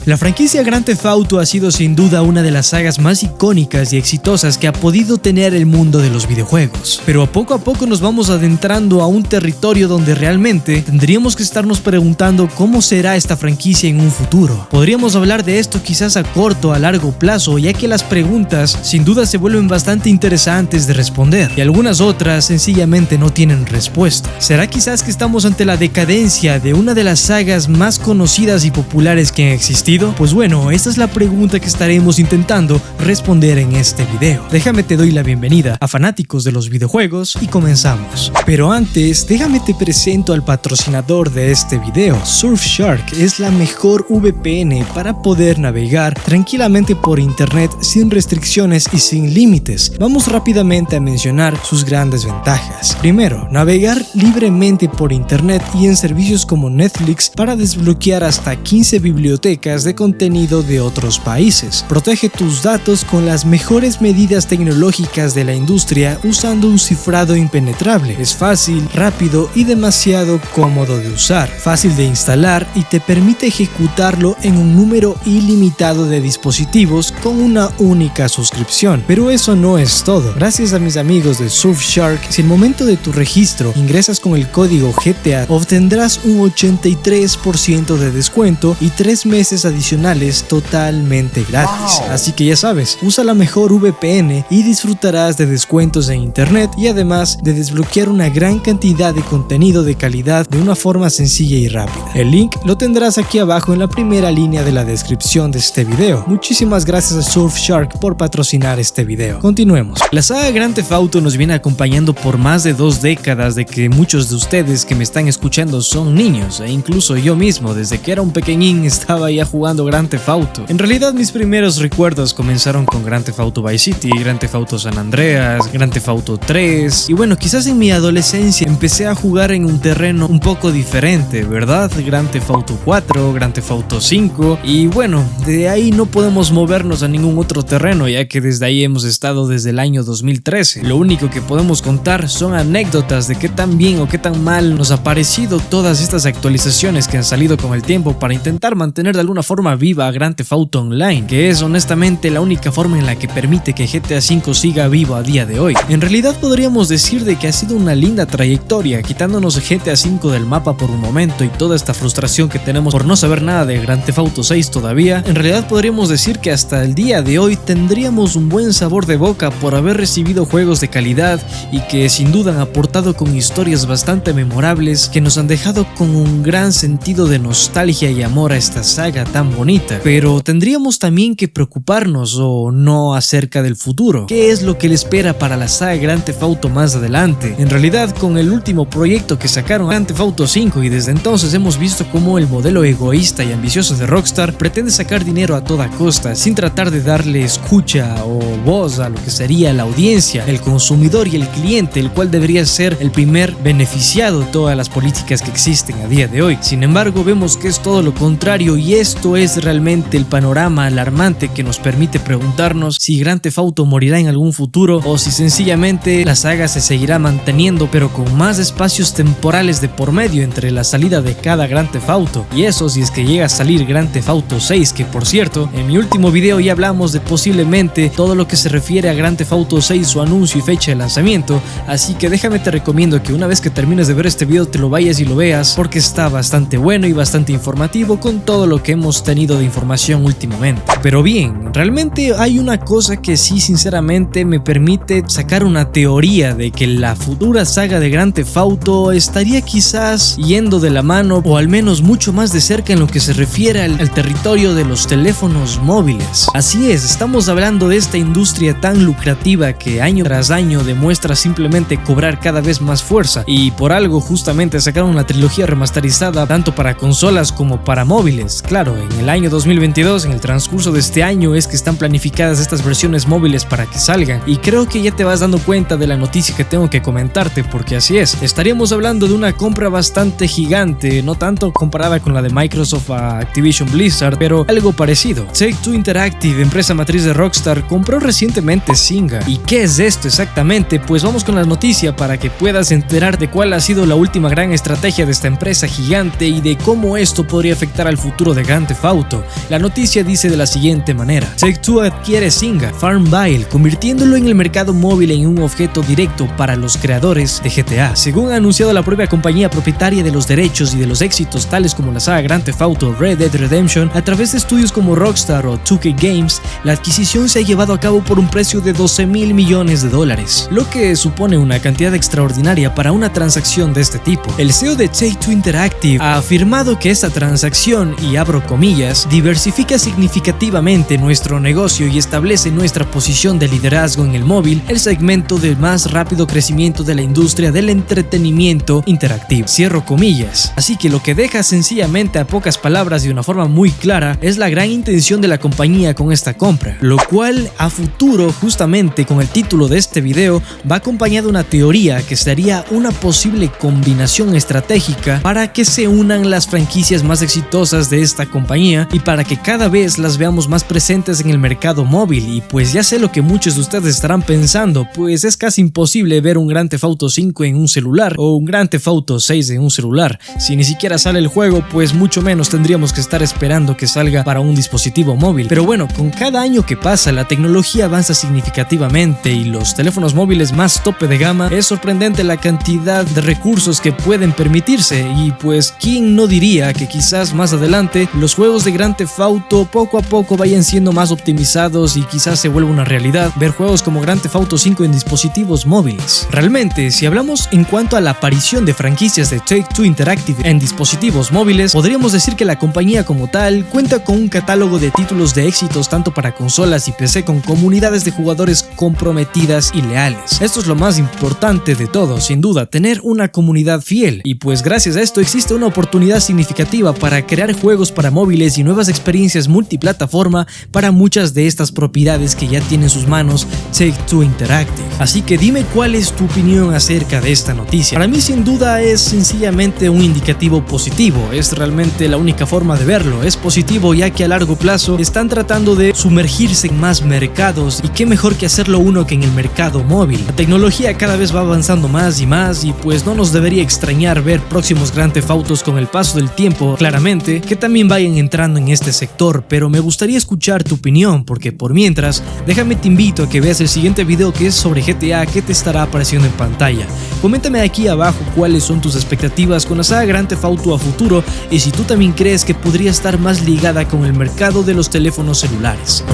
La franquicia Grand Theft Auto ha sido sin duda una de las sagas más icónicas y exitosas que ha podido tener el mundo de los videojuegos. Pero a poco nos vamos adentrando a un territorio donde realmente tendríamos que estarnos preguntando cómo será esta franquicia en un futuro. Podríamos hablar de esto quizás a corto o a largo plazo, ya que las preguntas sin duda se vuelven bastante interesantes de responder y algunas otras sencillamente no tienen respuesta. ¿Será quizás que estamos ante la decadencia de una de las sagas más conocidas y populares que han existido? Pues bueno, esta es la pregunta que estaremos intentando responder en este video. Déjame te doy la bienvenida a fanáticos de los videojuegos y comenzamos. Pero antes, déjame te presento al patrocinador de este video. Surfshark es la mejor VPN para poder navegar tranquilamente por internet sin restricciones y sin límites. Vamos rápidamente a mencionar sus grandes ventajas. Primero, navegar libremente por internet y en servicios como Netflix para desbloquear hasta 15 bibliotecas de contenido de otros países. Protege tus datos con las mejores medidas tecnológicas de la industria usando un cifrado impenetrable. Es fácil, rápido y demasiado cómodo de usar. Fácil de instalar y te permite ejecutarlo en un número ilimitado de dispositivos con una única suscripción. Pero eso no es todo. Gracias a mis amigos de Surfshark, si al momento de tu registro ingresas con el código GTA, obtendrás un 83% de descuento y 3 meses adicionales totalmente gratis. Así que ya sabes, usa la mejor VPN y disfrutarás de descuentos en internet y además de desbloquear una gran cantidad de contenido de calidad de una forma sencilla y rápida. El link lo tendrás aquí abajo en la primera línea de la descripción de este video. Muchísimas gracias a Surfshark por patrocinar este video. Continuemos. La saga Grand Theft Auto nos viene acompañando por más de 2 décadas, de que muchos de ustedes que me están escuchando son niños, e incluso yo mismo desde que era un pequeñín estaba ya jugando Grand Theft Auto. En realidad mis primeros recuerdos comenzaron con Grand Theft Auto Vice City, Grand Theft Auto San Andreas, Grand Theft Auto 3 y bueno, quizás en mi adolescencia empecé a jugar en un terreno un poco diferente, ¿verdad? Grand Theft Auto 4, Grand Theft Auto 5 y bueno, de ahí no podemos movernos a ningún otro terreno, ya que desde ahí hemos estado desde el año 2013. Lo único que podemos contar son anécdotas de qué tan bien o qué tan mal nos ha parecido todas estas actualizaciones que han salido con el tiempo para intentar mantener de alguna forma viva a Grand Theft Auto Online, que es honestamente la única forma en la que permite que GTA V siga vivo a día de hoy. En realidad podríamos decir de que ha sido una linda trayectoria, quitándonos GTA V del mapa por un momento y toda esta frustración que tenemos por no saber nada de Grand Theft Auto 6 todavía. En realidad podríamos decir que hasta el día de hoy tendríamos un buen sabor de boca por haber recibido juegos de calidad y que sin duda han aportado con historias bastante memorables que nos han dejado con un gran sentido de nostalgia y amor a esta saga tan bonita. Pero tendríamos también que preocuparnos o no acerca del futuro. ¿Qué es lo que le espera para la saga Grand Theft Auto más adelante? En realidad, con el último proyecto que sacaron, Grand Theft Auto 5, y desde entonces hemos visto cómo el modelo egoísta y ambicioso de Rockstar pretende sacar dinero a toda costa sin tratar de darle escucha o voz a lo que sería la audiencia, el consumidor y el cliente, el cual debería ser el primer beneficiado de todas las políticas que existen a día de hoy. Sin embargo, vemos que es todo lo contrario y esto es realmente el panorama alarmante que nos permite preguntarnos si Grand Theft Auto morirá en algún futuro o si sencillamente la saga se seguirá manteniendo, pero con más espacios temporales de por medio entre la salida de cada Grand Theft Auto. Y eso si es que llega a salir Grand Theft Auto 6, que por cierto, en mi último video ya hablamos de posiblemente todo lo que se refiere a Grand Theft Auto 6, su anuncio y fecha de lanzamiento, así que déjame te recomiendo que una vez que termines de ver este video te lo vayas y lo veas, porque está bastante bueno y bastante informativo con todo lo que hemos tenido de información últimamente. Pero bien, realmente hay una cosa que sí sinceramente me permite sacar una teoría de que la futura saga de Grand Theft Auto estaría quizás yendo de la mano o al menos mucho más de cerca en lo que se refiere al territorio de los teléfonos móviles. Así es, estamos hablando de esta industria tan lucrativa que año tras año demuestra simplemente cobrar cada vez más fuerza, y por algo justamente sacaron una trilogía remasterizada tanto para consolas como para móviles. Claro, en el año 2022, en el transcurso de este año, es que están planificadas estas versiones móviles para que salgan, y creo que ya te vas dando cuenta de la noticia que tengo que comentarte, porque así es, estaríamos hablando de una compra bastante gigante, no tanto comparada con la de Microsoft a Activision Blizzard, pero algo parecido. Take-Two Interactive, empresa matriz de Rockstar, compró recientemente Zynga. ¿Y qué es esto exactamente? Pues vamos con la noticia para que puedas enterar de cuál ha sido la última gran estrategia de esta empresa gigante y de cómo esto podría afectar al futuro de Grand Theft Auto. La noticia dice de la siguiente manera: Take-Two adquiere Zynga Farmville, convirtiéndolo en el mercado móvil en un objeto directo para los creadores de GTA. Según ha anunciado la propia compañía propietaria de los derechos y de los éxitos tales como la saga Grand Theft Auto, Red Dead Redemption, a través de estudios como Rockstar o 2K Games, la adquisición se ha llevado a cabo por un precio de $12.000 millones, lo que supone una cantidad extraordinaria para una transacción de este tipo. El CEO de Take-Two Interactive ha afirmado que esta transacción, y abro comillas, diversifica significativamente nuestro negocio y establece nuestra posición de liderazgo en el móvil, el segmento de más rápido crecimiento de la industria del entretenimiento interactivo. Cierro comillas. Así que lo que deja sencillamente a pocas palabras y de una forma muy clara es la gran intención de la compañía con esta compra, lo cual a futuro, justamente con el título de este video, va acompañado de una teoría que sería una posible combinación estratégica para que se unan las franquicias más exitosas de esta compañía y para que cada vez las veamos más presentes en el mercado móvil. Y pues ya sé lo que muchos de ustedes estarán pensando, pues es casi imposible ver un Grand Theft Auto 5 en un celular o un Grand Theft Auto 6 en un celular. Si ni siquiera sale el juego, pues mucho menos tendríamos que estar esperando que salga para un dispositivo móvil. Pero bueno, con cada año que pasa la tecnología avanza significativamente y los teléfonos móviles más tope de gama, es sorprendente la cantidad de recursos que pueden permitirse. Y pues quién no diría que quizás más adelante los juegos de Grand Theft Auto poco a poco vayan siendo más optimizados y quizás se vuelva una realidad ver juegos como Grand Theft Auto 5 en dispositivos móviles. Realmente, si hablamos en cuanto a la aparición de franquicias de Take-Two Interactive en dispositivos móviles, podríamos decir que la compañía como tal cuenta con un catálogo de títulos de éxitos tanto para consolas y PC, con comunidades de jugadores comprometidas y leales. Esto es lo más importante de todo, sin duda, tener una comunidad fiel. Y pues gracias a esto existe una oportunidad significativa para crear juegos para móviles y nuevas experiencias multiplataforma para muchas de estas propiedades que ya tiene en sus manos Take-Two Interactive. Así que dime cuál es tu opinión acerca de esta noticia. Para mí sin duda es sencillamente un indicativo positivo, es realmente la única forma de verlo. Es positivo ya que a largo plazo están tratando de sumergirse en más mercados, y qué mejor que hacerlo uno que en el mercado móvil. La tecnología cada vez va avanzando más y pues no nos debería extrañar ver próximos Grand Theft Autos con el paso del tiempo, claramente, que también vayan entrando en este sector. Pero me gustaría escuchar tu opinión, porque por mientras, déjame te invito a que veas el siguiente video que es sobre GTA, que te estará apareciendo en pantalla. Coméntame aquí abajo cuáles son tus expectativas con la saga Grand Theft Auto a futuro y si tú también crees que podría estar más ligada con el mercado de los teléfonos celulares.